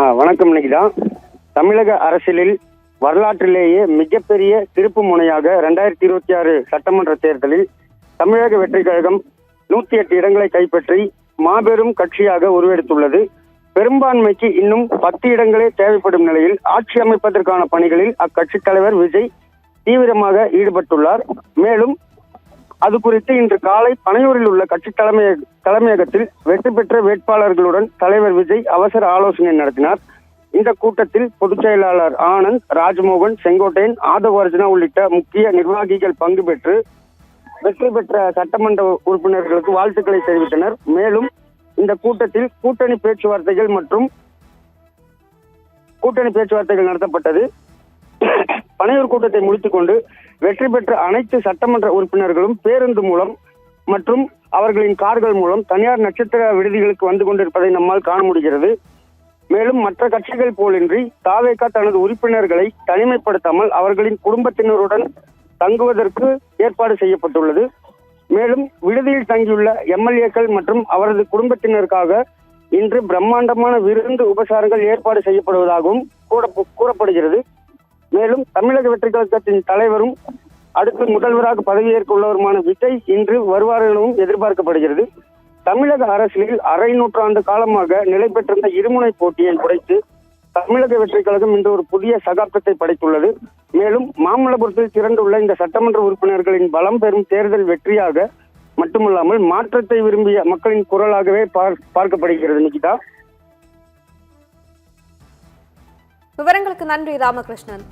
வணக்கம். நிகிதா, தமிழக அரசியலில் வரலாற்றிலேயே மிகப்பெரிய திருப்பு முனையாக 2026 சட்டமன்ற தேர்தலில் தமிழக வெற்றிக் கழகம் 108 இடங்களை கைப்பற்றி மாபெரும் கட்சியாக உருவெடுத்துள்ளது. பெரும்பான்மைக்கு இன்னும் 10 இடங்களே தேவைப்படும் நிலையில் ஆட்சி அமைப்பதற்கான பணிகளில் அக்கட்சி தலைவர் விஜய் தீவிரமாக ஈடுபட்டுள்ளார். மேலும் அது குறித்து இன்று காலை பனையூரில் உள்ள கட்சி தலைமையகத்தில் வெற்றி பெற்ற வேட்பாளர்களுடன் தலைவர் விஜய் அவசர ஆலோசனை நடத்தினார். இந்த கூட்டத்தில் பொதுச் செயலாளர் ஆனந்த், ராஜ்மோகன், செங்கோட்டையன், ஆதவ் அர்ஜுனா உள்ளிட்ட முக்கிய நிர்வாகிகள் பங்கு பெற்று வெற்றி பெற்ற சட்டமன்ற உறுப்பினர்களுக்கு வாழ்த்துக்களை தெரிவித்தனர். மேலும் இந்த கூட்டத்தில் கூட்டணி பேச்சுவார்த்தைகள் நடத்தப்பட்டது. பனையூர் கூட்டத்தை முடித்துக் கொண்டு வெற்றி பெற்ற அனைத்து சட்டமன்ற உறுப்பினர்களும் பேருந்து மூலம் மற்றும் அவர்களின் கார்கள் மூலம் தனியார் நட்சத்திர விடுதிகளுக்கு வந்து கொண்டிருப்பதை நம்மால் காண முடிகிறது. மேலும் மற்ற கட்சிகள் போலின்றி தாவேகா தனது உறுப்பினர்களை தனிமைப்படுத்தாமல் அவர்களின் குடும்பத்தினருடன் தங்குவதற்கு ஏற்பாடு செய்யப்பட்டுள்ளது. மேலும் விடுதியில் தங்கியுள்ள எம்எல்ஏக்கள் மற்றும் அவரது குடும்பத்தினருக்காக இன்று பிரம்மாண்டமான விருந்து உபசாரங்கள் ஏற்பாடு செய்யப்படுவதாகவும் கூறப்படுகிறது. மேலும் தமிழக வெற்றிக் கழகத்தின் தலைவரும் அடுத்து முதல்வராக பதவியேற்க உள்ளவருமான விஜய் இன்று வருவார் எனவும் எதிர்பார்க்கப்படுகிறது. தமிழக அரசியலில் அரை நூற்றாண்டு காலமாக நிலை பெற்றிருந்த இருமுனை போட்டியை உடைத்து தமிழக வெற்றிக் கழகம் இன்று ஒரு புதிய சகாப்தத்தை படைத்துள்ளது. மேலும் மாமல்லபுரத்தில் திரண்டுள்ள இந்த சட்டமன்ற உறுப்பினர்களின் பலம் பெறும் தேர்தல் வெற்றியாக மட்டுமல்லாமல் மாற்றத்தை விரும்பிய மக்களின் குரலாகவே பார்க்கப்படுகிறது. நிகிதா, விவரங்களுக்கு நன்றி ராமகிருஷ்ணன்.